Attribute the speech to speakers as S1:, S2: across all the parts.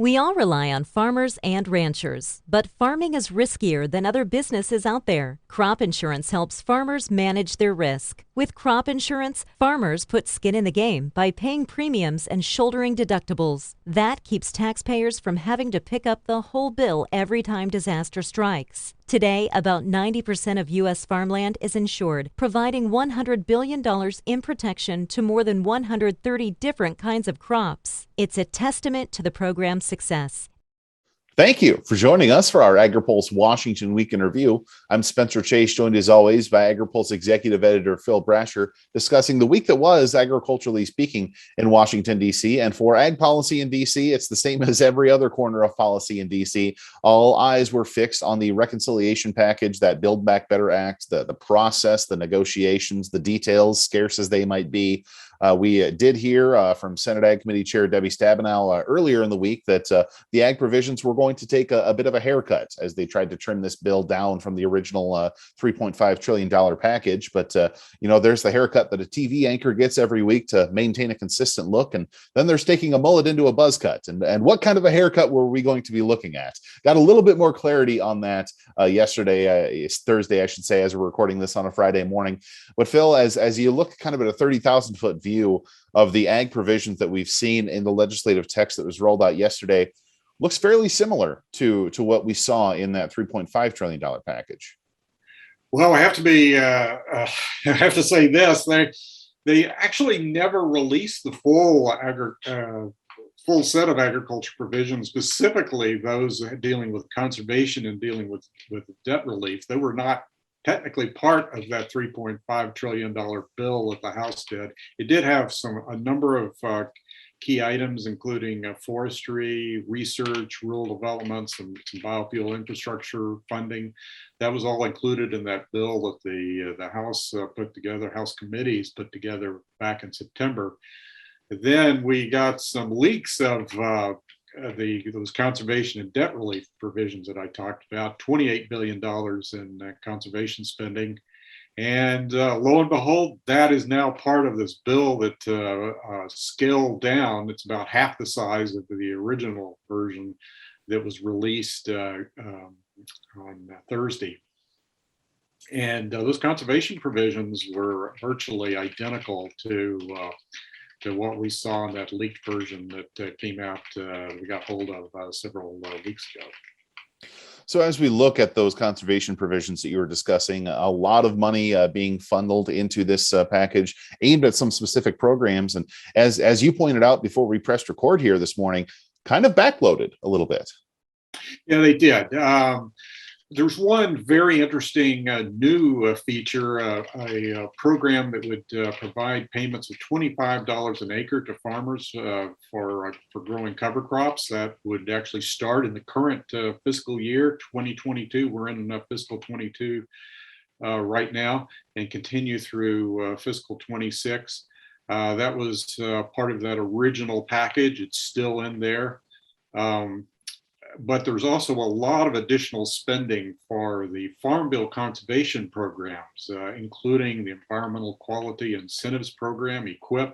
S1: We all rely on farmers and ranchers, but farming is riskier than other businesses out there. Crop insurance helps farmers manage their risk. With crop insurance, farmers put skin in the game by paying premiums and shouldering deductibles. That keeps taxpayers from having to pick up the whole bill every time disaster strikes. Today, about 90% of U.S. farmland is insured, providing $100 billion in protection to more than 130 different kinds of crops. It's a testament to the program's success.
S2: Thank you for joining us for our Agri-Pulse Washington Week in Review. I'm Spencer Chase, joined as always by Agri-Pulse Executive Editor Phil Brasher, discussing the week that was, agriculturally speaking, in Washington, D.C. And for ag policy in D.C., it's the same as every other corner of policy in D.C. All eyes were fixed on the reconciliation package, that Build Back Better Act, the process, the negotiations, the details, scarce as they might be. We did hear from Senate Ag Committee Chair Debbie Stabenow earlier in the week that the ag provisions were going to take a bit of a haircut as they tried to trim this bill down from the original $3.5 trillion package. But, there's the haircut that a TV anchor gets every week to maintain a consistent look. And then there's taking a mullet into a buzz cut. And what kind of a haircut were we going to be looking at? Got a little bit more clarity on that yesterday, Thursday, I should say, as we're recording this on a Friday morning. But Phil, as you look kind of at a 30,000-foot view of the ag provisions that we've seen in the legislative text that was rolled out yesterday, looks fairly similar to what we saw in that $3.5 trillion package.
S3: Well, I have to be. I have to say this: they actually never released the full set of agriculture provisions, specifically those dealing with conservation and dealing with debt relief. They were not technically part of that $3.5 trillion bill that the House did. It did have a number of key items, including forestry, research, rural development, some biofuel infrastructure funding. That was all included in that bill that the House put together, House committees put together back in September. Then we got some leaks of those conservation and debt relief provisions that I talked about, $28 billion in conservation spending. And lo and behold, that is now part of this bill that scaled down. It's about half the size of the original version that was released on Thursday. And those conservation provisions were virtually identical to what we saw in that leaked version that came out, we got hold of several weeks ago.
S2: So as we look at those conservation provisions that you were discussing, a lot of money being funneled into this package aimed at some specific programs. And as you pointed out before we pressed record here this morning, kind of backloaded a little bit.
S3: Yeah, they did. There's one very interesting new feature, a program that would provide payments of $25 an acre to farmers for growing cover crops. That would actually start in the current fiscal year, 2022. We're in fiscal 22 right now, and continue through fiscal 26. That was part of that original package. It's still in there. But there's also a lot of additional spending for the Farm Bill conservation programs, including the Environmental Quality Incentives Program, EQIP,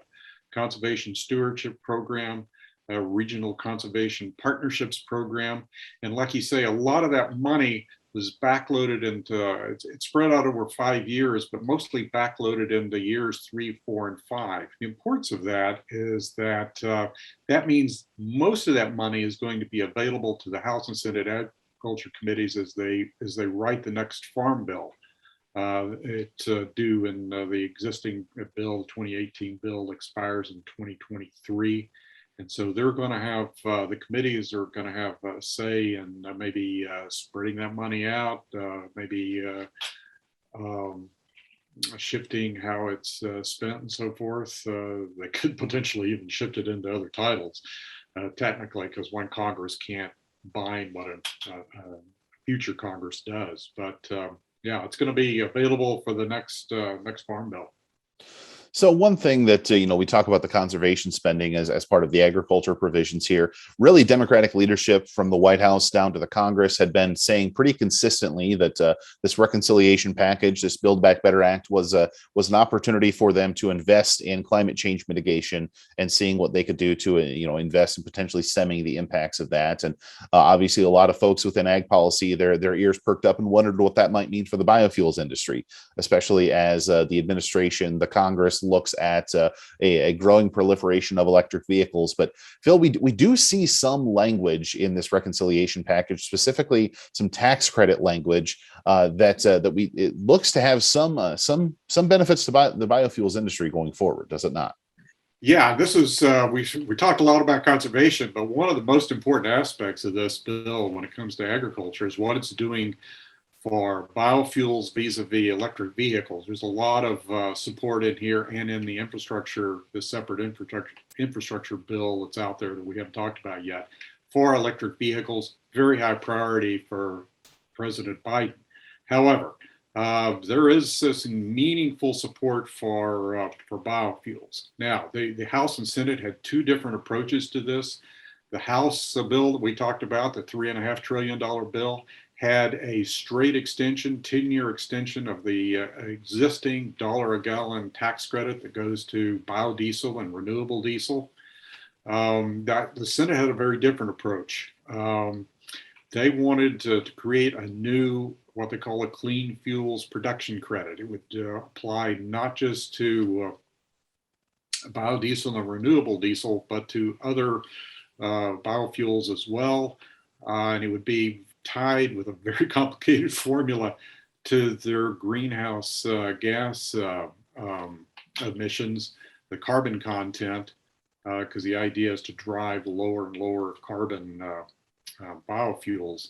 S3: Conservation Stewardship Program, Regional Conservation Partnerships Program. And like you say, a lot of that money was backloaded into, it's spread out over 5 years, but mostly backloaded into years 3, 4, and 5. The importance of that is that that means most of that money is going to be available to the House and Senate Agriculture Committees as they write the next Farm Bill. It's due in the existing bill, 2018 bill expires in 2023. And so they're going to have, the committees are going to have a say in maybe spreading that money out, maybe shifting how it's spent and so forth. They could potentially even shift it into other titles, technically, because one Congress can't bind what a future Congress does. But yeah, it's going to be available for the next Farm Bill.
S2: So one thing that we talk about the conservation spending as part of the agriculture provisions here. Really, Democratic leadership from the White House down to the Congress had been saying pretty consistently that this reconciliation package, this Build Back Better Act, was an opportunity for them to invest in climate change mitigation and seeing what they could do to invest in potentially stemming the impacts of that. And obviously, a lot of folks within ag policy, their ears perked up and wondered what that might mean for the biofuels industry, especially as the administration, the Congress looks at a growing proliferation of electric vehicles. But Phil, we do see some language in this reconciliation package, specifically some tax credit language that it looks to have some benefits to the biofuels industry going forward, does it not?
S3: Yeah, this is we talked a lot about conservation, but one of the most important aspects of this bill when it comes to agriculture is what it's doing for biofuels vis-a-vis electric vehicles. There's a lot of support in here and in the infrastructure, the separate infrastructure bill that's out there that we haven't talked about yet for electric vehicles. Very high priority for President Biden. However, there is some meaningful support for biofuels. Now, the House and Senate had two different approaches to this. The House bill that we talked about, the $3.5 trillion bill, had a straight extension, 10-year extension of the existing dollar a gallon tax credit that goes to biodiesel and renewable diesel. The Senate had a very different approach. They wanted to create a new, what they call a clean fuels production credit. It would apply not just to biodiesel and renewable diesel, but to other biofuels as well. And it would be tied with a very complicated formula to their greenhouse gas emissions, the carbon content, because the idea is to drive lower and lower carbon biofuels.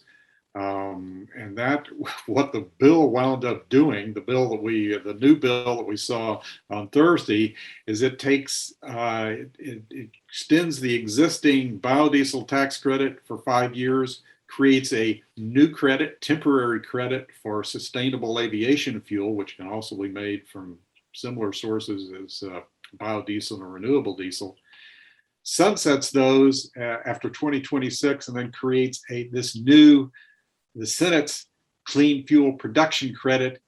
S3: And that, what the bill wound up doing, the new bill that we saw on Thursday, is it takes, it extends the existing biodiesel tax credit for 5 years, creates a new credit, temporary credit for sustainable aviation fuel, which can also be made from similar sources as biodiesel and renewable diesel, sunsets those after 2026, and then creates the Senate's clean fuel production credit.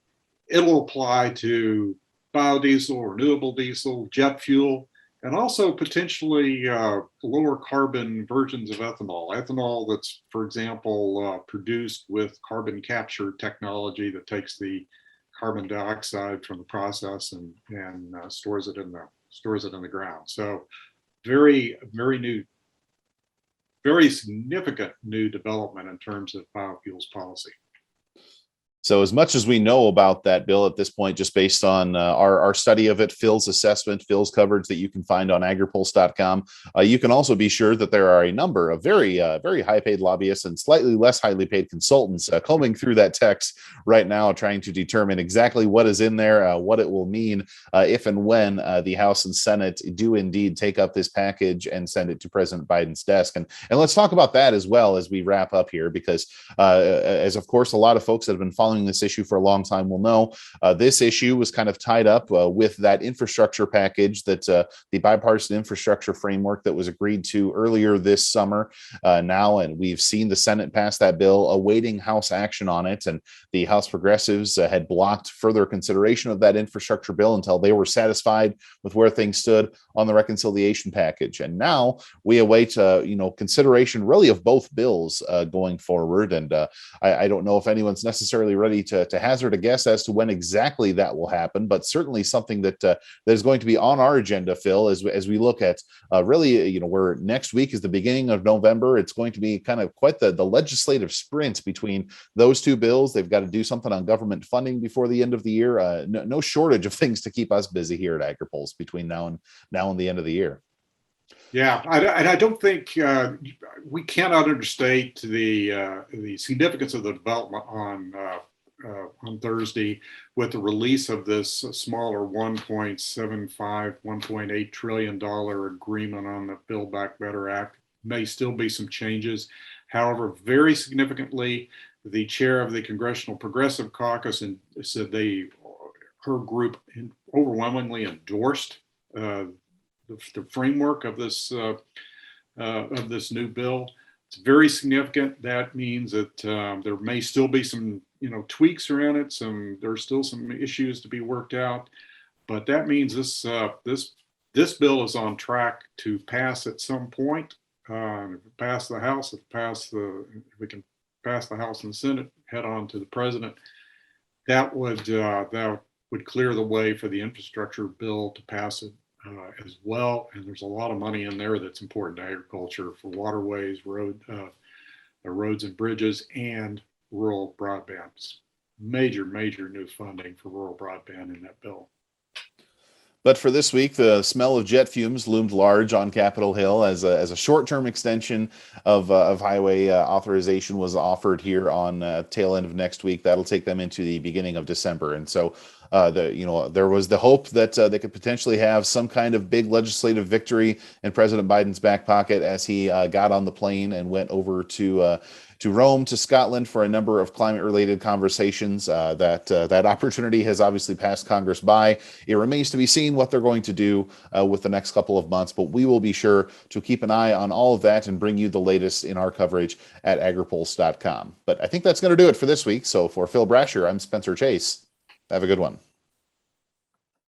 S3: It'll apply to biodiesel, renewable diesel, jet fuel, and also potentially lower carbon versions of ethanol. Ethanol that's, for example, produced with carbon capture technology that takes the carbon dioxide from the process and stores it in the ground. So very new, very significant new development in terms of biofuels policy.
S2: So as much as we know about that bill at this point, just based on our study of it, Phil's assessment, Phil's coverage that you can find on agripulse.com, you can also be sure that there are a number of very high paid lobbyists and slightly less highly paid consultants combing through that text right now, trying to determine exactly what is in there, what it will mean if and when the House and Senate do indeed take up this package and send it to President Biden's desk. And let's talk about that as well as we wrap up here, because as of course, a lot of folks that have been following this issue for a long time will know, this issue was kind of tied up with that infrastructure package, that the bipartisan infrastructure framework that was agreed to earlier this summer now. And we've seen the Senate pass that bill, awaiting House action on it. And the House progressives had blocked further consideration of that infrastructure bill until they were satisfied with where things stood on the reconciliation package. And now we await consideration really of both bills going forward. And I don't know if anyone's necessarily ready to hazard a guess as to when exactly that will happen, but certainly something that is going to be on our agenda, Phil, as we look at really, where next week is the beginning of November. It's going to be kind of quite the legislative sprint between those two bills. They've got to do something on government funding before the end of the year. No shortage of things to keep us busy here at Agri-Pulse between now and the end of the year.
S3: Yeah, I don't think we cannot understate the significance of the development on Thursday with the release of this smaller $1.75, $1.8 trillion agreement on the Build Back Better Act. May still be some changes. However, very significantly, the chair of the Congressional Progressive Caucus said her group overwhelmingly endorsed the framework of this new bill. It's very significant. That means that there may still be some tweaks around it. There's still some issues to be worked out, but that means this bill is on track to pass at some point. If it passes the House, if we can pass the House and Senate, head on to the president. That would clear the way for the infrastructure bill to pass it as well. And there's a lot of money in there that's important to agriculture for waterways, roads and bridges, and rural broadband. Major new funding for rural broadband in that bill.
S2: But for this week, the smell of jet fumes loomed large on Capitol Hill as a short-term extension of highway authorization was offered here on tail end of next week. That'll take them into the beginning of December. And so there was the hope that they could potentially have some kind of big legislative victory in President Biden's back pocket as he got on the plane and went over to Rome, to Scotland, for a number of climate-related conversations. That opportunity has obviously passed Congress by. It remains to be seen what they're going to do with the next couple of months, but we will be sure to keep an eye on all of that and bring you the latest in our coverage at agripulse.com. But I think that's going to do it for this week. So for Phil Brasher, I'm Spencer Chase. Have a good one.